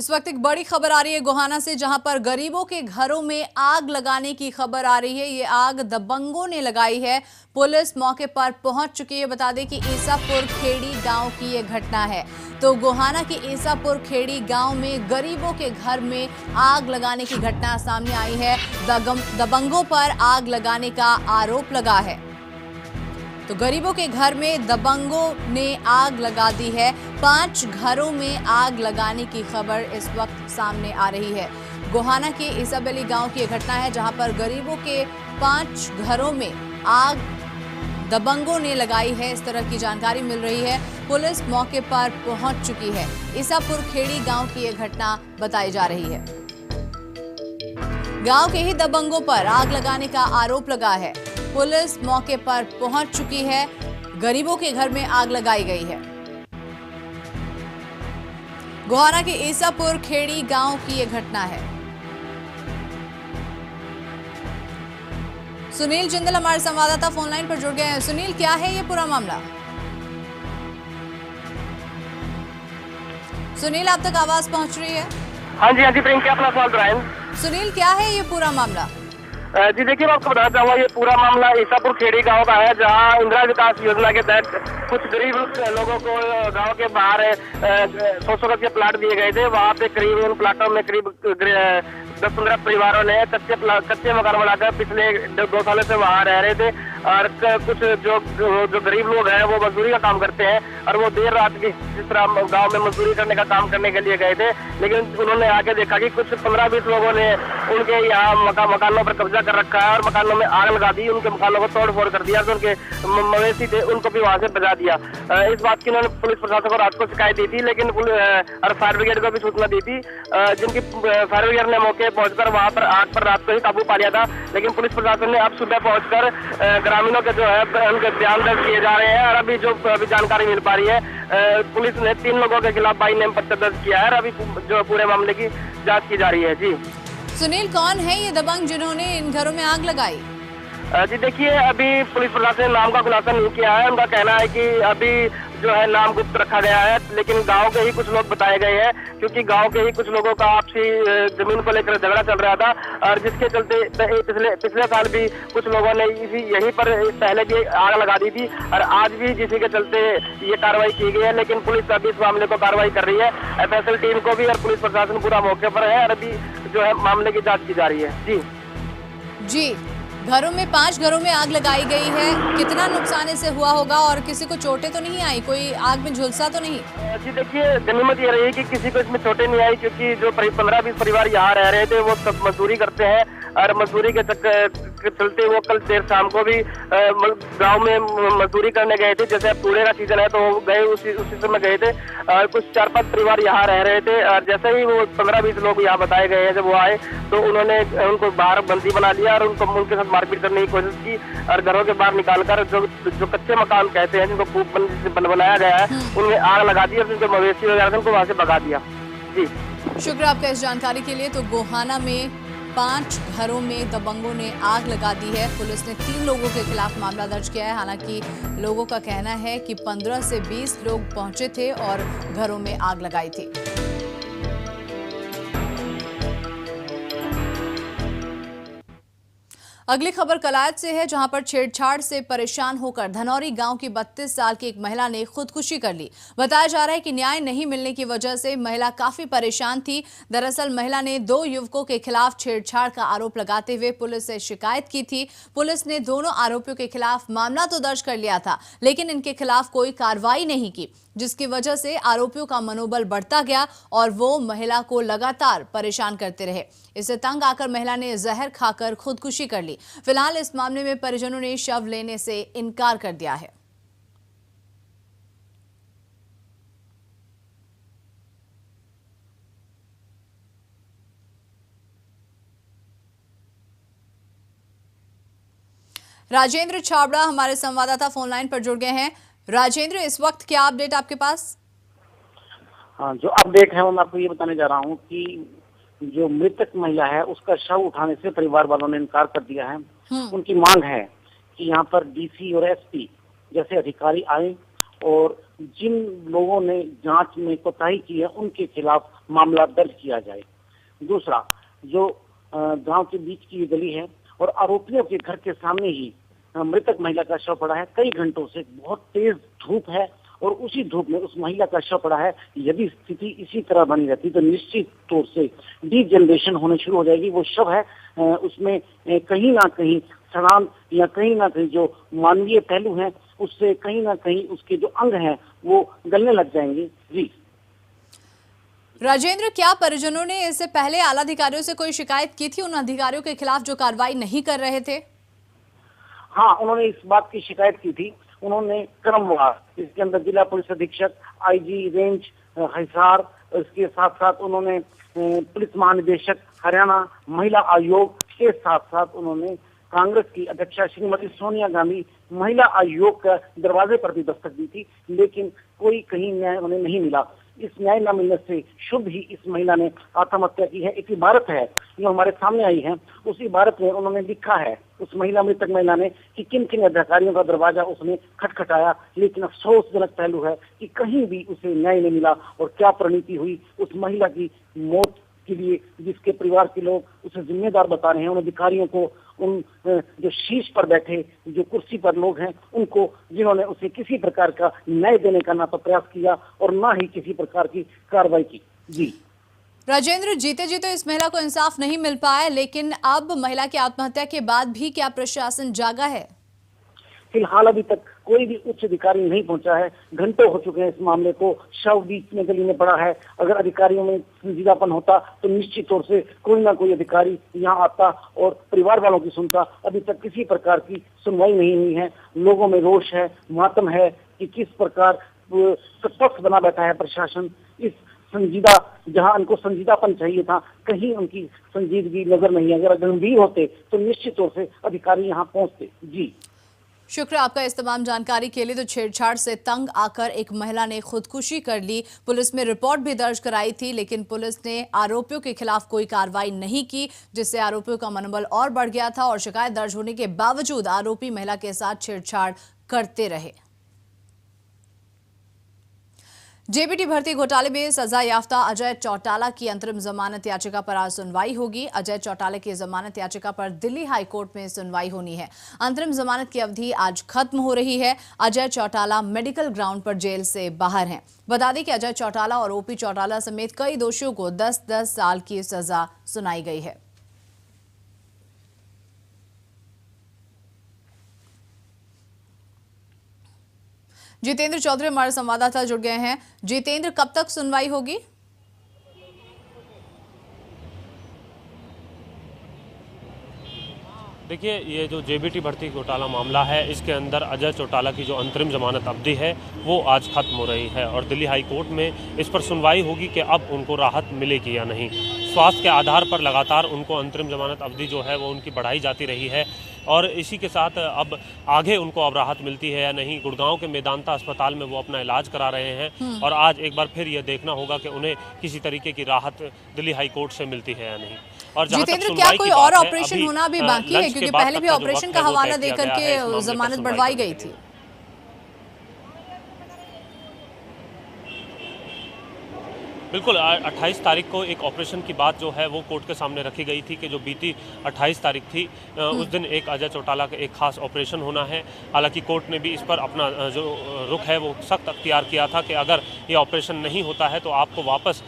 इस वक्त एक बड़ी खबर आ रही है गोहाना से, जहां पर गरीबों के घरों में आग लगाने की खबर आ रही है। ये आग दबंगों ने लगाई है। पुलिस मौके पर पहुंच चुकी है। बता दें कि ईसापुर खेड़ी गांव की ये घटना है। तो गोहाना के ईसापुर खेड़ी गांव में गरीबों के घर में आग लगाने की घटना सामने आई है। दबंगों पर आग लगाने का आरोप लगा है। तो गरीबों के घर में दबंगों ने आग लगा दी है। 5 घरों में आग लगाने की खबर इस वक्त सामने आ रही है। गोहाना के ईसाबेली गांव की घटना है, जहां पर गरीबों के 5 घरों में आग दबंगों ने लगाई है। इस तरह की जानकारी मिल रही है। पुलिस मौके पर पहुंच चुकी है। ईसापुर खेड़ी गांव की यह घटना बताई जा रही है। गांव के ही दबंगों पर आग लगाने का आरोप लगा है। पुलिस मौके पर पहुंच चुकी है। गरीबों के घर में आग लगाई गई है। गोहाना के ईसापुर खेड़ी गांव की यह घटना है। सुनील जिंदल हमारे संवाददाता फोन लाइन पर जुड़ गए हैं। सुनील, क्या है ये पूरा मामला? सुनील, आप तक आवाज पहुंच रही है? हाँ जी प्रियंका, अपना सवाल दोहराएं। सुनील, क्या है ये पूरा मामला? जी देखिए, मैं आपको बताना चाहूंगा, ये पूरा मामला ईसापुर खेड़ी गांव का है, जहां इंदिरा विकास योजना के तहत कुछ गरीब लोगों को गांव के बाहर 100 गज के प्लाट दिए गए थे। वहां पे करीब उन प्लाटों में करीब 10-15 परिवारों ने कच्चे मकान बनाकर पिछले 2 सालों से वहां रह रहे थे। और कुछ जो गरीब लोग हैं वो मजदूरी का काम करते हैं, और वो देर रात की जिस तरह गांव में मजदूरी करने का काम करने के लिए गए थे, लेकिन उन्होंने आके देखा कि कुछ 15-20 लोगों ने उनके यहाँ मकानों पर कब्जा कर रखा है और मकानों में आग लगा दी। उनके मकानों को तोड़ फोड़ कर दिया। तो उनके मवेशी थे उनको भी वहां से बचा दिया। इस बात की उन्होंने पुलिस प्रशासन को रात को शिकायत दी थी, लेकिन और फायर ब्रिगेड को भी सूचना दी थी, जिनकी फायर ब्रिगेड ने मौके पहुंचकर वहां पर आग पर रात को ही काबू पा लिया था। लेकिन पुलिस प्रशासन ने अब सुबह पहुंचकर ग्रामीणों के जो है उनके बयान दर्ज किए जा रहे हैं। और अभी जो जानकारी मिल पा रही है, पुलिस ने 3 लोगों के खिलाफ 22 नेम पर्चा दर्ज किया है और अभी जो पूरे मामले की जाँच की जा रही है। जी सुनील, कौन है ये दबंग जिन्होंने इन घरों में आग लगाई? जी देखिए, अभी पुलिस प्रशासन ने नाम का खुलासा नहीं किया है। उनका कहना है कि अभी जो है नाम गुप्त रखा गया है, लेकिन गांव के ही कुछ लोग बताए गए हैं, क्योंकि गांव के ही कुछ लोगों का आपसी जमीन को लेकर झगड़ा चल रहा था। और जिसके चलते पिछले साल भी कुछ लोगों ने यहीं पर पहले भी आग लगा दी थी, और आज भी जिसी के चलते ये कार्रवाई की गई है। लेकिन पुलिस अभी इस मामले को कार्रवाई कर रही है। FSL टीम को भी और पुलिस प्रशासन पूरा मौके पर है, और अभी जो है मामले की जाँच की जा रही है। जी, घरों में 5 घरों में आग लगाई गई है। कितना नुकसान इसे हुआ होगा और किसी को चोटें तो नहीं आई? कोई आग में झुलसा तो नहीं? जी देखिए, गनीमत ये रही कि किसी को इसमें चोटें नहीं आई, क्योंकि जो 15-20 परिवार यहाँ रह रहे थे वो सब मजदूरी करते हैं, और मजदूरी के चलते वो कल देर शाम को भी गांव में मजदूरी करने गए थे। जैसे पूरे का सीजन है तो गए उसी समय गए थे। और कुछ 4-5 परिवार यहाँ रह रहे थे, और जैसे ही वो 15-20 लोग यहाँ बताए गए हैं, जब वो आए तो उन्होंने उनको बाहर बंदी बना लिया और उनके साथ मारपीट करने की कोशिश की, और घरों के बाहर निकालकर जो कच्चे मकान कहते हैं, जिनको खूब बनाया गया है, उनमें आग लगा दी और उनके मवेशी वगैरह उनको वहां से भगा दिया। जी शुक्रिया आपका इस जानकारी के लिए। तो गोहाना में 5 घरों में दबंगों ने आग लगा दी है। पुलिस ने 3 लोगों के खिलाफ मामला दर्ज किया है। हालांकि लोगों का कहना है कि 15 से 20 लोग पहुंचे थे और घरों में आग लगाई थी। अगली खबर कलायत से है, जहां पर छेड़छाड़ से परेशान होकर धनौरी गांव की 32 साल की एक महिला ने खुदकुशी कर ली। बताया जा रहा है कि न्याय नहीं मिलने की वजह से महिला काफी परेशान थी। दरअसल महिला ने 2 युवकों के खिलाफ छेड़छाड़ का आरोप लगाते हुए पुलिस से शिकायत की थी। पुलिस ने दोनों आरोपियों के खिलाफ मामला तो दर्ज कर लिया था, लेकिन इनके खिलाफ कोई कार्रवाई नहीं की, जिसकी वजह से आरोपियों का मनोबल बढ़ता गया और वो महिला को लगातार परेशान करते रहे। इससे तंग आकर महिला ने जहर खाकर खुदकुशी कर ली। फिलहाल इस मामले में परिजनों ने शव लेने से इनकार कर दिया है। राजेंद्र छाबड़ा हमारे संवाददाता फोन लाइन पर जुड़ गए हैं। राजेंद्र, इस वक्त क्या अपडेट आपके पास? हाँ, जो अपडेट है वो मैं आपको ये बताने जा रहा हूँ कि जो मृतक महिला है उसका शव उठाने से परिवार वालों ने इनकार कर दिया है। उनकी मांग है कि यहाँ पर DC और SP जैसे अधिकारी आए और जिन लोगों ने जांच में कोताही की है उनके खिलाफ मामला दर्ज किया जाए। दूसरा, जो गांव के बीच की ये गली है और आरोपियों के घर के सामने ही मृतक महिला का शव पड़ा है। कई घंटों से बहुत तेज धूप है और उसी धूप में उस महिला का शव पड़ा है। यदि स्थिति इसी तरह बनी रहती तो निश्चित तौर से डीजनरेशन होने शुरू हो जाएगी। वो शव है, उसमें कहीं ना कहीं सड़ान या कहीं ना कहीं जो मानवीय पहलू हैं उससे कहीं ना कहीं उसके जो अंग हैं वो गलने लग जाएंगे। जी राजेंद्र, क्या परिजनों ने इससे पहले आला अधिकारियों से कोई शिकायत की थी उन अधिकारियों के खिलाफ जो कार्रवाई नहीं कर रहे थे? हाँ, उन्होंने इस बात की शिकायत की थी। उन्होंने क्रमवार, इसके अंदर जिला पुलिस अधीक्षक, आईजी रेंज हिसार, इसके साथ साथ उन्होंने पुलिस महानिदेशक हरियाणा, महिला आयोग के साथ साथ उन्होंने कांग्रेस की अध्यक्षा श्रीमती सोनिया गांधी महिला आयोग का दरवाजे पर भी दस्तक दी थी, लेकिन कोई कहीं न्याय उन्हें नहीं मिला। इस न्याय न मिलने से शुभ ही इस महिला ने आत्महत्या की है। एक इबारत है जो हमारे सामने आई है, उस इबारत में उन्होंने लिखा है, उस मृतक महिला ने, कि किन किन अधिकारियों का दरवाजा उसने खटखटाया, लेकिन अफसोसजनक पहलू है कि कहीं भी उसे न्याय नहीं मिला। और क्या परिणति हुई उस महिला की मौत के लिए, जिसके परिवार के लोग उसे जिम्मेदार बता रहे हैं। उन अधिकारियों को, उन जो शीर्ष पर बैठे, जो कुर्सी पर लोग हैं, उनको, जिन्होंने उसे किसी प्रकार का न्याय देने का ना तो प्रयास किया और ना ही किसी प्रकार की कार्रवाई की। जी राजेंद्र, जीते जी तो इस महिला को इंसाफ नहीं मिल पाया, लेकिन अब महिला की आत्महत्या के बाद भी क्या प्रशासन जागा है? फिलहाल अभी तक कोई भी उच्च अधिकारी नहीं पहुंचा है। घंटों हो चुके हैं इस मामले को, शव बीच में गली में पड़ा है। अगर अधिकारियों में संजीदापन होता तो निश्चित तौर से कोई ना कोई अधिकारी यहाँ आता और परिवार वालों की सुनता। अभी तक किसी प्रकार की सुनवाई नहीं हुई है। लोगों में रोष है, मातम है कि किस प्रकार पक्ष बना बैठा है प्रशासन। इस संजीदा, जहां उनको संजीदापन चाहिए था, कहीं उनकी संजीदगी नजर नहीं है। अगर गंभीर होते तो निश्चित तौर से अधिकारी यहाँ पहुंचते। जी शुक्र आपका इस तमाम जानकारी के लिए। तो छेड़छाड़ से तंग आकर एक महिला ने खुदकुशी कर ली। पुलिस में रिपोर्ट भी दर्ज कराई थी, लेकिन पुलिस ने आरोपियों के खिलाफ कोई कार्रवाई नहीं की, जिससे आरोपियों का मनोबल और बढ़ गया था और शिकायत दर्ज होने के बावजूद आरोपी महिला के साथ छेड़छाड़ करते रहे। जेबीटी भर्ती घोटाले में सजा याफ्ता अजय चौटाला की अंतरिम जमानत याचिका पर आज सुनवाई होगी। अजय चौटाला की जमानत याचिका पर दिल्ली हाई कोर्ट में सुनवाई होनी है। अंतरिम जमानत की अवधि आज खत्म हो रही है। अजय चौटाला मेडिकल ग्राउंड पर जेल से बाहर हैं। बता दें कि अजय चौटाला और ओपी चौटाला समेत कई दोषियों को 10-10 साल की सजा सुनाई गई है। जितेंद्र चौधरी हमारे संवाददाता जुड़ गए हैं। जितेंद्र, कब तक सुनवाई होगी? देखिए, ये जो जेबीटी भर्ती घोटाला मामला है, इसके अंदर अजय चौटाला की जो अंतरिम जमानत अवधि है वो आज खत्म हो रही है और दिल्ली हाई कोर्ट में इस पर सुनवाई होगी कि अब उनको राहत मिलेगी या नहीं। स्वास्थ्य के आधार पर लगातार उनको अंतरिम जमानत अवधि जो है वो उनकी बढ़ाई जाती रही है और इसी के साथ अब आगे उनको अब राहत मिलती है या नहीं। गुड़गांव के मेदांता अस्पताल में वो अपना इलाज करा रहे हैं और आज एक बार फिर ये देखना होगा कि उन्हें किसी तरीके की राहत दिल्ली हाई कोर्ट से मिलती है या नहीं। और जितेंद्र, क्या कोई और ऑपरेशन होना भी बाकी है? क्योंकि पहले भी ऑपरेशन का हवाला देकर के जमानत बढ़वाई गई थी। बिल्कुल, 28 तारीख को एक ऑपरेशन की बात जो है वो कोर्ट के सामने रखी गई थी कि जो बीती 28 तारीख थी उस दिन एक अजय चौटाला का एक खास ऑपरेशन होना है। हालांकि कोर्ट ने भी इस पर अपना जो रुख है वो सख्त अख्तियार किया था कि अगर ये ऑपरेशन नहीं होता है तो आपको वापस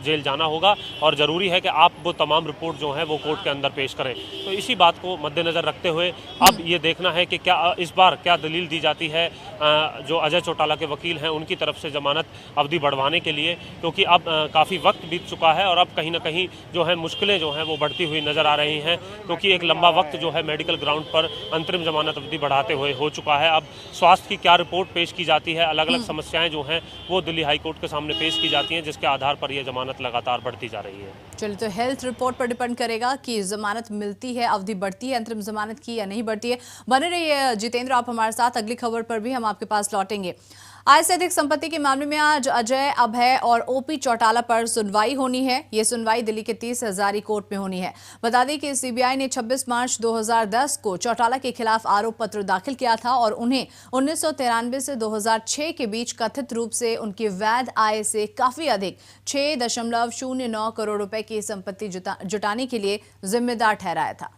जेल जाना होगा और ज़रूरी है कि आप वो तमाम रिपोर्ट जो है वो कोर्ट के अंदर पेश करें। तो इसी बात को मद्देनज़र रखते हुए अब ये देखना है कि क्या इस बार क्या दलील दी जाती है जो अजय चौटाला के वकील हैं उनकी तरफ से ज़मानत अवधि बढ़वाने के लिए, क्योंकि अब काफ़ी वक्त बीत चुका है और अब कहीं ना कहीं जो है मुश्किलें जो हैं वो बढ़ती हुई नज़र आ रही हैं, क्योंकि एक लंबा वक्त जो है मेडिकल ग्राउंड पर अंतरिम जमानत अवधि बढ़ाते हुए हो चुका है। अब स्वास्थ्य की क्या रिपोर्ट पेश की जाती है, अलग अलग समस्याएं जो हैं वो दिल्ली हाई कोर्ट के सामने पेश की जाती हैं, जिसके आधार पर यह जमानत लगातार बढ़ती जा रही है। चलिए, तो हेल्थ रिपोर्ट पर डिपेंड करेगा कि जमानत मिलती है, अवधि बढ़ती है अंतरिम जमानत की या नहीं बढ़ती है। बने रहिए जितेंद्र आप हमारे साथ, अगली खबर पर भी हम आपके पास लौटेंगे। आय से अधिक संपत्ति के मामले में आज अजय, अभय और ओपी चौटाला पर सुनवाई होनी है। ये सुनवाई दिल्ली के 30 हजारी कोर्ट में होनी है। बता दें कि सीबीआई ने 26 मार्च 2010 को चौटाला के खिलाफ आरोप पत्र दाखिल किया था और उन्हें 1993 से 2006 के बीच कथित रूप से उनकी वैध आय से काफी अधिक 6.09 करोड़ रुपए की संपत्ति जुटाने के लिए जिम्मेदार ठहराया था।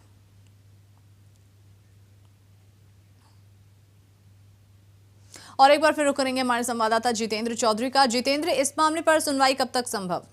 और एक बार फिर रुक करेंगे हमारे संवाददाता जितेंद्र चौधरी का। जितेंद्र, इस मामले पर सुनवाई कब तक संभव?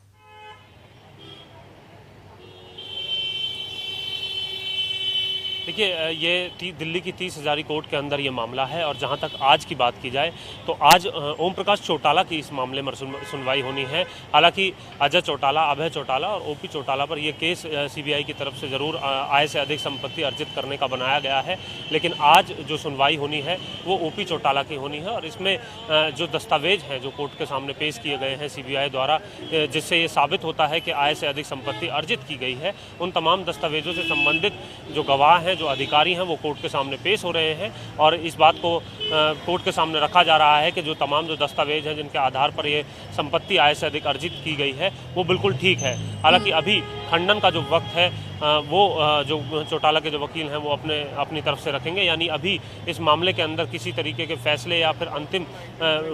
देखिए, ये दिल्ली की 30 हजारी कोर्ट के अंदर ये मामला है और जहां तक आज की बात की जाए तो आज ओम प्रकाश चौटाला की इस मामले में सुनवाई होनी है। हालांकि अजय चौटाला, अभय चौटाला और ओपी चौटाला पर यह केस सीबीआई की तरफ से ज़रूर आय से अधिक संपत्ति अर्जित करने का बनाया गया है, लेकिन आज जो सुनवाई होनी है वो ओपी चौटाला की होनी है। और इसमें जो दस्तावेज हैं जो कोर्ट के सामने पेश किए गए हैं सीबीआई द्वारा, जिससे ये साबित होता है कि आय से अधिक संपत्ति अर्जित की गई है, उन तमाम दस्तावेजों से संबंधित जो गवाह हैं, जो अधिकारी हैं, वो कोर्ट के सामने पेश हो रहे हैं। और इस बात को कोर्ट के सामने रखा जा रहा है कि जो तमाम जो दस्तावेज हैं जिनके आधार पर ये संपत्ति आय से अधिक अर्जित की गई है वो बिल्कुल ठीक है। हालांकि अभी खंडन का जो वक्त है वो जो चौटाला के जो वकील हैं वो अपनी तरफ से रखेंगे, यानी अभी इस मामले के अंदर किसी तरीके के फैसले या फिर अंतिम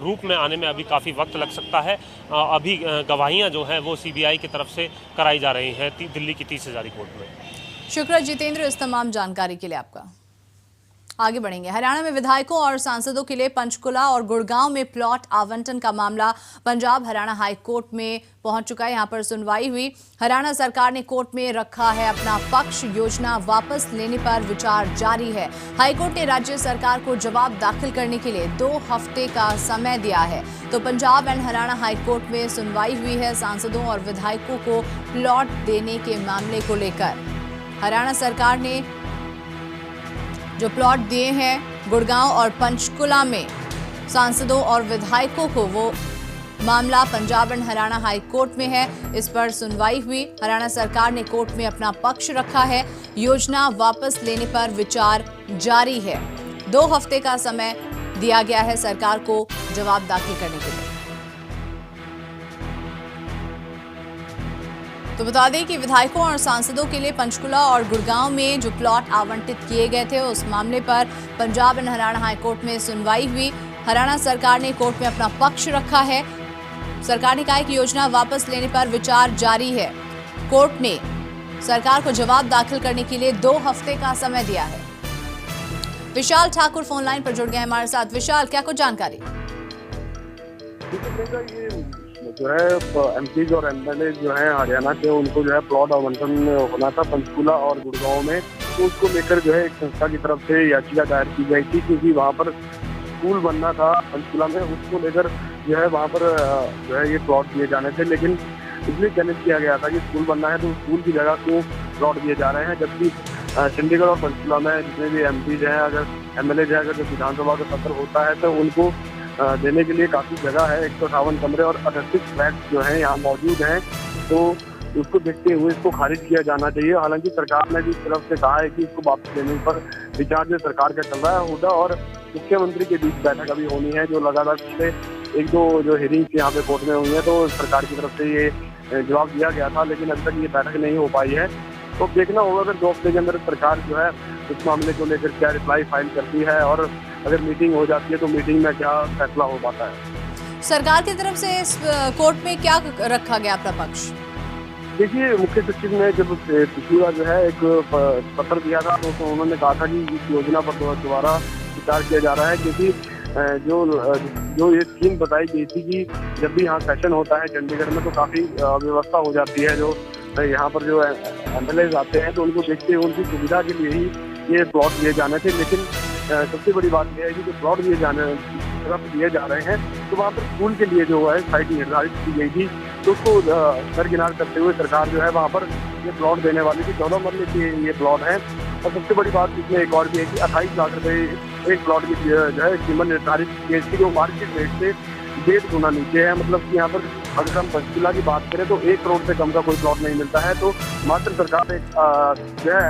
रूप में आने में अभी काफ़ी वक्त लग सकता है। अभी गवाहियाँ जो हैं वो सीबीआई की तरफ से कराई जा रही हैं दिल्ली की 30 हजारी कोर्ट में। शुक्रिया जितेंद्र इस तमाम जानकारी के लिए आपका। आगे बढ़ेंगे। हरियाणा में विधायकों और सांसदों के लिए पंचकुला और गुड़गांव में प्लॉट आवंटन का मामला पंजाब हरियाणा हाई कोर्ट में पहुंच चुका है। यहां पर सुनवाई हुई। हरियाणा सरकार ने कोर्ट में रखा है अपना पक्ष। योजना वापस लेने पर विचार जारी है। हाईकोर्ट ने राज्य सरकार को जवाब दाखिल करने के लिए 2 हफ्ते का समय दिया है। तो Punjab and Haryana high court में सुनवाई हुई है सांसदों और विधायकों को प्लॉट देने के मामले को लेकर। हरियाणा सरकार ने जो प्लॉट दिए हैं गुड़गांव और पंचकुला में सांसदों और विधायकों को, वो मामला Punjab and Haryana high court में है। इस पर सुनवाई हुई। हरियाणा सरकार ने कोर्ट में अपना पक्ष रखा है। योजना वापस लेने पर विचार जारी है। 2 हफ्ते का समय दिया गया है सरकार को जवाब दाखिल करने के लिए। तो बता दें कि विधायकों और सांसदों के लिए पंचकुला और गुड़गांव में जो प्लॉट आवंटित किए गए थे उस मामले पर Punjab and Haryana high court में सुनवाई हुई। हरियाणा सरकार ने कोर्ट में अपना पक्ष रखा है। सरकार ने कहा है कि योजना वापस लेने पर विचार जारी है। कोर्ट ने सरकार को जवाब दाखिल करने के लिए 2 हफ्ते का समय दिया है। विशाल ठाकुर फोन लाइन पर जुड़ गए हमारे साथ। विशाल, क्या कुछ जानकारी? जो है एमपीज और एमएलए जो है हरियाणा के, उनको जो है प्लॉट आवंटन होना था पंचकुला और गुड़गांव में, तो उसको लेकर जो है एक संस्था की तरफ से याचिका दायर की गई थी, क्योंकि वहाँ पर स्कूल बनना था पंचकुला में। उसको लेकर जो है वहाँ पर जो है ये प्लॉट दिए जाने थे, लेकिन इसलिए चैलेंज किया गया था कि स्कूल बनना है तो स्कूल की जगह क्यों प्लॉट दिए जा रहे हैं, जबकि चंडीगढ़ और पंचकुला में जितने भी एमपीज हैं, अगर एमएलए हैं, अगर जब विधानसभा का सत्र होता है तो उनको देने के लिए काफ़ी जगह है। 158 कमरे और 38 फ्लैट जो हैं यहाँ मौजूद हैं, तो उसको देखते हुए इसको खारिज किया जाना चाहिए। हालांकि सरकार ने भी इस तरफ से कहा है कि इसको वापस लेने पर विचार जो सरकार का चल रहा होगा और मुख्यमंत्री के बीच बैठक अभी होनी है, जो लगातार पिछले 1-2 जो हियरिंग्स यहाँ पे कोर्ट में हुई है, तो सरकार की तरफ से ये जवाब दिया गया था, लेकिन अभी तक ये बैठक नहीं हो पाई है। तो देखना होगा अगर 2 हफ्ते के अंदर सरकार जो है इस मामले को लेकर क्या रिप्लाई फाइल करती है, और अगर मीटिंग हो जाती है तो मीटिंग में क्या फैसला हो पाता है। सरकार की तरफ से इस कोर्ट में क्या रखा गया अपना पक्ष? देखिए, मुख्य सचिव ने जब पिछली बार जो है एक पत्र दिया था तो उन्होंने कहा था कि इस योजना पर दोबारा विचार किया जा रहा है, क्योंकि जो ये स्कीम बताई गई थी कि जब भी यहाँ सेशन होता है चंडीगढ़ में तो काफ़ी व्यवस्था हो जाती है। जो यहाँ पर जो एमएलए आते हैं तो उनको देखते हुए उनकी सुविधा के लिए ही ये प्लॉट दिए जाने थे, लेकिन सबसे बड़ी बात यह है कि जो प्लॉट दिए जा रहे हैं तो वहाँ पर स्कूल के लिए जो है साइट निर्धारित की गई थी, तो उसको दरकिनार करते हुए सरकार जो है वहाँ पर ये प्लॉट देने वाली थी। 14 मरले के ये प्लॉट है। और सबसे बड़ी बात इसमें एक और भी है कि 28 लाख रुपए एक प्लॉट की जो है कीमत निर्धारित की गई थी, जो मार्केट रेट से 1.5 गुना नीचे है। मतलब कि यहाँ पर अगर हम पंचकूला की बात करें तो 1 करोड़ से कम का कोई प्लॉट नहीं मिलता है। तो मात्र सरकार एक जो है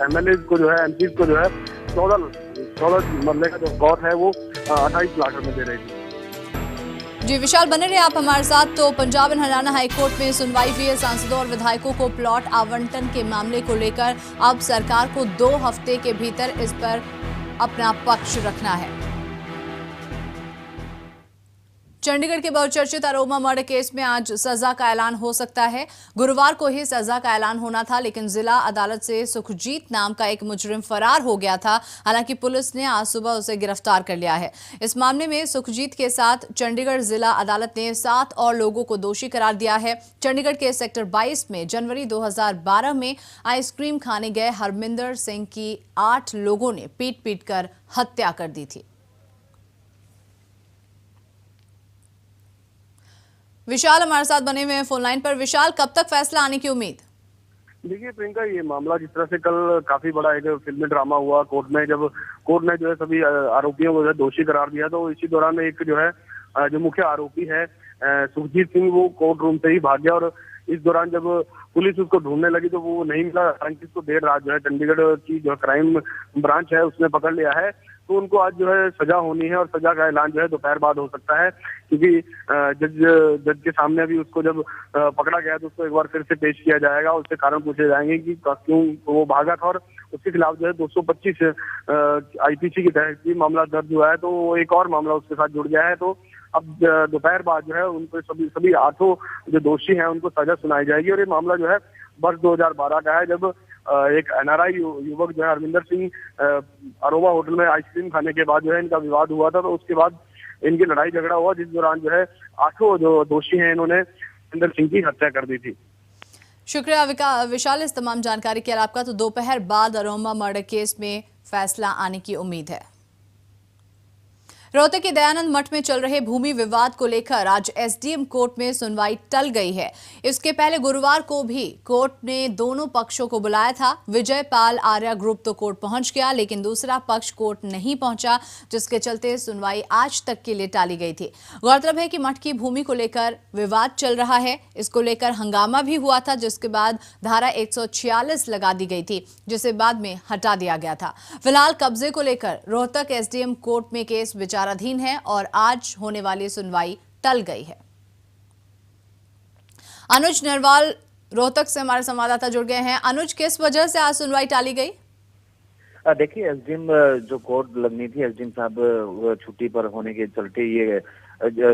MLA को जो है MPs को जो है 14 मरले का जो प्लॉट है वो 28 लाख रुपए दे रही थी। जी विशाल, बने रहे आप हमारे साथ। तो पंजाब एंड हरियाणा हाईकोर्ट में सुनवाई हुई है। सांसदों और विधायकों को प्लॉट आवंटन के मामले को लेकर अब सरकार को 2 हफ्ते के भीतर इस पर अपना पक्ष रखना है। चंडीगढ़ के बहुचर्चित अरोमा मर्डर केस में आज सजा का ऐलान हो सकता है। गुरुवार को ही सजा का ऐलान होना था, लेकिन जिला अदालत से सुखजीत नाम का एक मुजरिम फरार हो गया था। हालांकि पुलिस ने आज सुबह उसे गिरफ्तार कर लिया है। इस मामले में सुखजीत के साथ चंडीगढ़ जिला अदालत ने 7 और लोगों को दोषी करार दिया है। चंडीगढ़ के सेक्टर 22 में जनवरी 2012 में आइसक्रीम खाने गए हरमिंदर सिंह की 8 लोगों ने पीट कर हत्या कर दी थी। विशाल हमारे साथ बने हुए हैं फोन लाइन पर। विशाल, कब तक फैसला आने की उम्मीद? देखिए प्रियंका, ये मामला जिस तरह से कल काफी बड़ा एक फिल्मी ड्रामा हुआ कोर्ट में, जब कोर्ट ने जो है सभी आरोपियों को जो है दोषी करार दिया, तो इसी दौरान एक जो है जो मुख्य आरोपी है सुखजीत सिंह, वो कोर्ट रूम से ही भाग गया। और इस दौरान जब पुलिस उसको ढूंढने लगी तो वो नहीं मिला। हालांकि इसको देर रात जो है चंडीगढ़ की जो क्राइम ब्रांच है उसने पकड़ लिया है। तो उनको आज जो है सजा होनी है और सजा का ऐलान जो है दोपहर बाद हो सकता है, क्योंकि जज के सामने अभी उसको जब पकड़ा गया तो उसको एक बार फिर से पेश किया जाएगा। उससे कारण पूछे जाएंगे कि क्यों वो भागा था, और उसके खिलाफ जो है 225 IPC के तहत भी मामला दर्ज हुआ है। तो वो एक और मामला उसके साथ जुड़ गया है। तो अब दोपहर बाद जो है उनको सभी 8 जो दोषी हैं उनको सजा सुनाई जाएगी। और ये मामला जो है वर्ष 2012 का है, जब एक NRI युवक जो है हरमिंदर सिंह अरोमा होटल में आइसक्रीम खाने के बाद जो है इनका विवाद हुआ था। तो उसके बाद इनकी लड़ाई झगड़ा हुआ, जिस दौरान जो है 8 जो दोषी हैं इन्होंने हरमिंदर सिंह की हत्या कर दी थी। शुक्रिया विशाल इस तमाम जानकारी के लिए आपका। तो दोपहर बाद अरोमा मर्डर केस में फैसला आने की उम्मीद है। रोहतक के दयानंद मठ में चल रहे भूमि विवाद को लेकर आज SDM कोर्ट में सुनवाई टल गई है। इसके पहले गुरुवार को भी कोर्ट ने दोनों पक्षों को बुलाया था। विजय पाल आर्या ग्रुप तो कोर्ट पहुंच गया, लेकिन दूसरा पक्ष कोर्ट नहीं पहुंचा, जिसके चलते सुनवाई आज तक के लिए टाली गई थी। गौरतलब है कि मठ की भूमि को लेकर विवाद चल रहा है। इसको लेकर हंगामा भी हुआ था, जिसके बाद धारा 146 लगा दी गई थी, जिसे बाद में हटा दिया गया था। फिलहाल कब्जे को लेकर रोहतक SDM कोर्ट में केस विचाराधीन है और आज होने वाली सुनवाई टल गई है। अनुज नरवाल रोहतक से हमारे संवाददाता जुड़ गए हैं। अनुज, किस वजह से आज सुनवाई टाली गई? देखिए, SDM जो कोर्ट लगनी थी, SDM साहब छुट्टी पर होने के चलते ये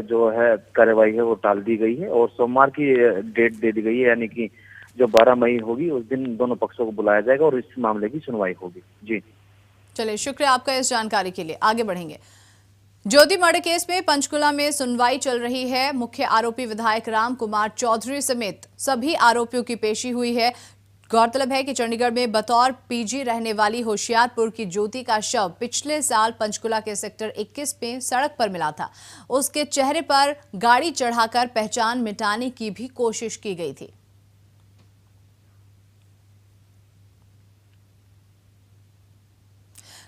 जो है कार्यवाही है वो टाल दी गई है और सोमवार की डेट दे दी गई है, यानी कि जो 12 मई होगी उस दिन दोनों पक्षों को बुलाया जाएगा और इस मामले की सुनवाई होगी। जी चलिए, शुक्रिया आपका इस जानकारी के लिए। आगे बढ़ेंगे। ज्योति मर्डर केस में पंचकुला में सुनवाई चल रही है। मुख्य आरोपी विधायक राम कुमार चौधरी समेत सभी आरोपियों की पेशी हुई है। गौरतलब है कि चंडीगढ़ में बतौर PG रहने वाली होशियारपुर की ज्योति का शव पिछले साल पंचकुला के सेक्टर 21 में सड़क पर मिला था। उसके चेहरे पर गाड़ी चढ़ाकर पहचान मिटाने की भी कोशिश की गई थी।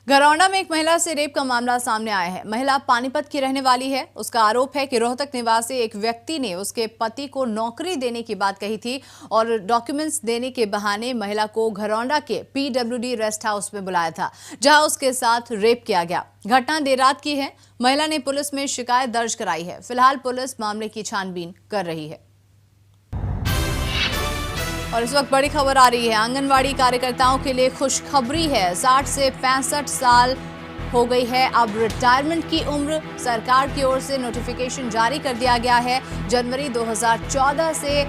घरौंडा में एक महिला से रेप का मामला सामने आया है। महिला पानीपत की रहने वाली है। उसका आरोप है कि रोहतक निवासी एक व्यक्ति ने उसके पति को नौकरी देने की बात कही थी और डॉक्यूमेंट्स देने के बहाने महिला को घरौंडा के PWD रेस्ट हाउस में बुलाया था, जहां उसके साथ रेप किया गया। घटना देर रात की है। महिला ने पुलिस में शिकायत दर्ज कराई है। फिलहाल पुलिस मामले की छानबीन कर रही है। और इस वक्त बड़ी खबर आ रही है। आंगनवाड़ी कार्यकर्ताओं के लिए खुशखबरी है। 60 से 65 साल हो गई है अब रिटायरमेंट की उम्र। सरकार की ओर से नोटिफिकेशन जारी कर दिया गया है। जनवरी 2014 से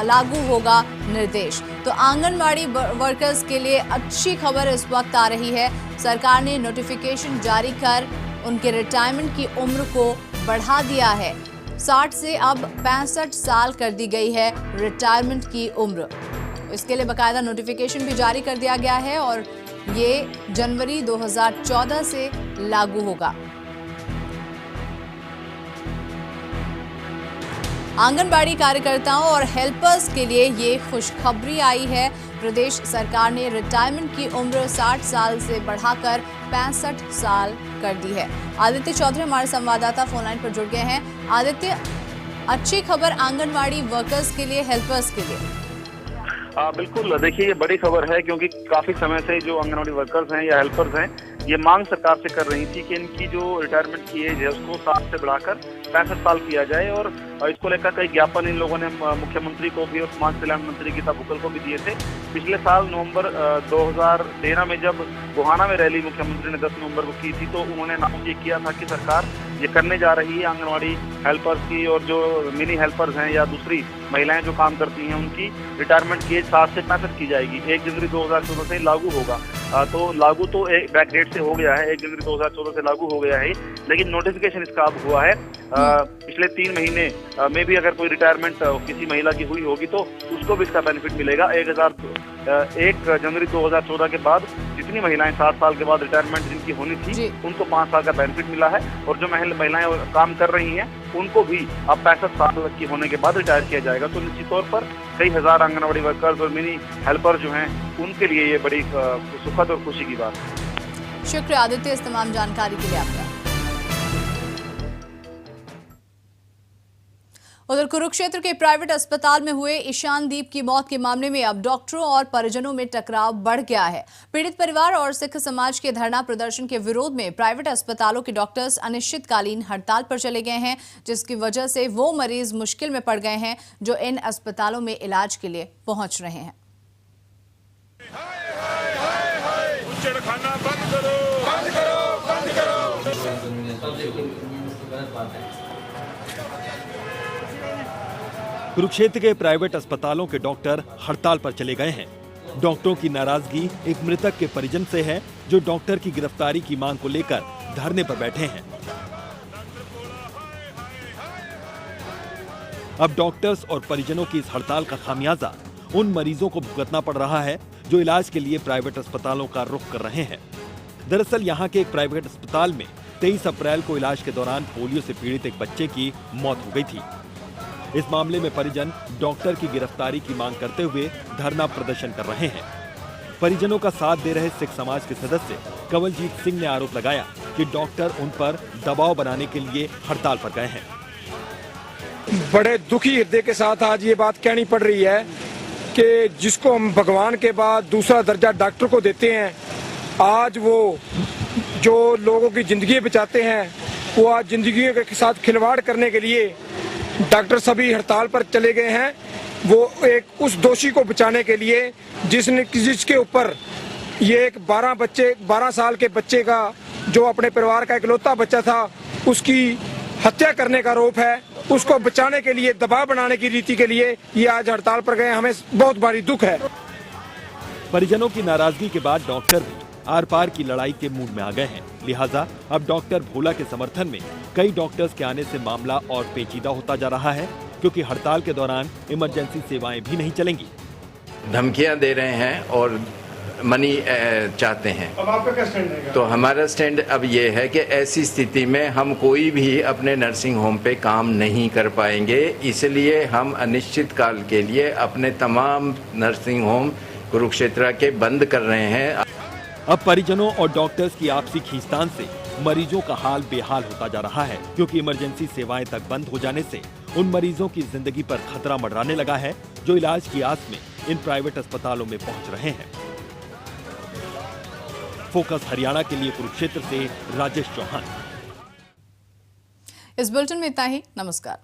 लागू होगा निर्देश। तो आंगनवाड़ी वर्कर्स के लिए अच्छी खबर इस वक्त आ रही है। सरकार ने नोटिफिकेशन जारी कर उनके रिटायरमेंट की उम्र को बढ़ा दिया है। 60 से अब 65 साल कर दी गई है रिटायरमेंट की उम्र। इसके लिए बाकायदा नोटिफिकेशन भी जारी कर दिया गया है और ये जनवरी 2014 से लागू होगा। आंगनबाड़ी कार्यकर्ताओं और हेल्पर्स के लिए ये खुशखबरी आई है। प्रदेश सरकार ने रिटायरमेंट की उम्र 60 साल से बढ़ाकर 65 साल कर दी है। आदित्य चौधरी हमारे संवाददाता फोन लाइन पर जुड़ गए हैं। आदित्य, अच्छी खबर आंगनवाड़ी वर्कर्स के लिए, हेल्पर्स के लिए। बिल्कुल, देखिए ये बड़ी खबर है क्योंकि काफी समय से जो आंगनवाड़ी वर्कर्स हैं या हेल्पर्स हैं ये मांग सरकार से कर रही थी कि इनकी जो रिटायरमेंट की एज है उसको 60 से बढ़ाकर 65 साल किया जाए। और इसको लेकर कई ज्ञापन इन लोगों ने मुख्यमंत्री को भी और समाज कल्याण मंत्री गीता बुक्कल को भी दिए थे। पिछले साल नवंबर 2013 में जब गोहाना में रैली मुख्यमंत्री ने 10 नवंबर को की थी तो उन्होंने नाम ये किया था कि सरकार ये करने जा रही है आंगनवाड़ी हेल्पर्स की और जो मिनी हेल्पर्स हैं या दूसरी महिलाएं जो काम करती हैं उनकी रिटायरमेंट की एज 60 से 65 की जाएगी। 1 जनवरी 2014 से लागू होगा। तो लागू तो एक बैकडेट से हो गया है, 1 जनवरी 2014 से लागू हो गया है, लेकिन नोटिफिकेशन इसका अब हुआ है। पिछले 3 महीने में भी अगर कोई रिटायरमेंट किसी महिला की हुई होगी तो उसको भी इसका बेनिफिट मिलेगा। 1 जनवरी 2014 के बाद जितनी महिलाएं 60 साल के बाद रिटायरमेंट जिनकी होनी थी उनको 5 साल का बेनिफिट मिला है और जो महिलाएं काम कर रही हैं उनको भी अब 65 साल की होने के बाद रिटायर किया जाएगा। तो निश्चित तौर पर कई हजार आंगनवाड़ी वर्कर्स और मिनी हेल्पर जो हैं उनके लिए ये बड़ी सुखद और खुशी की बात है। शुक्रिया आदित्य इस तमाम जानकारी के लिए आपका। उधर कुरुक्षेत्र के प्राइवेट अस्पताल में हुए ईशानदीप की मौत के मामले में अब डॉक्टरों और परिजनों में टकराव बढ़ गया है। पीड़ित परिवार और सिख समाज के धरना प्रदर्शन के विरोध में प्राइवेट अस्पतालों के डॉक्टर्स अनिश्चितकालीन हड़ताल पर चले गए हैं, जिसकी वजह से वो मरीज मुश्किल में पड़ गए हैं जो इन अस्पतालों में इलाज के लिए पहुंच रहे हैं। कुरुक्षेत्र के प्राइवेट अस्पतालों के डॉक्टर हड़ताल पर चले गए हैं। डॉक्टरों की नाराजगी एक मृतक के परिजन से है जो डॉक्टर की गिरफ्तारी की मांग को लेकर धरने पर बैठे हैं। अब डॉक्टर्स और परिजनों की इस हड़ताल का खामियाजा उन मरीजों को भुगतना पड़ रहा है जो इलाज के लिए प्राइवेट अस्पतालों का रुख कर रहे हैं। दरअसल यहाँ के एक प्राइवेट अस्पताल में 23 अप्रैल को इलाज के दौरान पोलियो से पीड़ित एक बच्चे की मौत हो गई थी। इस मामले में परिजन डॉक्टर की गिरफ्तारी की मांग करते हुए धरना प्रदर्शन कर रहे हैं। परिजनों का साथ दे रहे सिख समाज के सदस्य कंवलजीत सिंह ने आरोप लगाया कि डॉक्टर उन पर दबाव बनाने के लिए हड़ताल पर गए हैं। बड़े दुखी हृदय के साथ आज ये बात कहनी पड़ रही है कि जिसको हम भगवान के बाद दूसरा दर्जा डॉक्टर को देते हैं, आज वो जो लोगों की जिंदगी बचाते हैं वो आज जिंदगी के साथ खिलवाड़ करने के लिए डॉक्टर सभी हड़ताल पर चले गए हैं। वो एक उस दोषी को बचाने के लिए जिसके ऊपर ये एक 12 साल के बच्चे का जो अपने परिवार का इकलौता बच्चा था उसकी हत्या करने का आरोप है, उसको बचाने के लिए दबाव बनाने की रीति के लिए ये आज हड़ताल पर गए। हमें बहुत भारी दुख है। परिजनों की नाराजगी के बाद डॉक्टर भी आर पार की लड़ाई के मूड में आ गए हैं। लिहाजा अब डॉक्टर भोला के समर्थन में कई डॉक्टर्स के आने से मामला और पेचीदा होता जा रहा है, क्योंकि हड़ताल के दौरान इमरजेंसी सेवाएं भी नहीं चलेंगी। धमकियां दे रहे हैं और मनी चाहते हैं। अब आपका क्या स्टैंड है? तो हमारा स्टैंड अब ये है कि ऐसी स्थिति में हम कोई भी अपने नर्सिंग होम पे काम नहीं कर पाएंगे, इसलिए हम अनिश्चित काल के लिए अपने तमाम नर्सिंग होम कुरुक्षेत्र के बंद कर रहे हैं। अब परिजनों और डॉक्टर्स की आपसी खींचतान से मरीजों का हाल बेहाल होता जा रहा है, क्योंकि इमरजेंसी सेवाएं तक बंद हो जाने से उन मरीजों की जिंदगी पर खतरा मंडराने लगा है जो इलाज की आस में इन प्राइवेट अस्पतालों में पहुंच रहे हैं। फोकस हरियाणा के लिए कुरुक्षेत्र से राजेश चौहान। इस बुलेटिन में इतना ही। नमस्कार।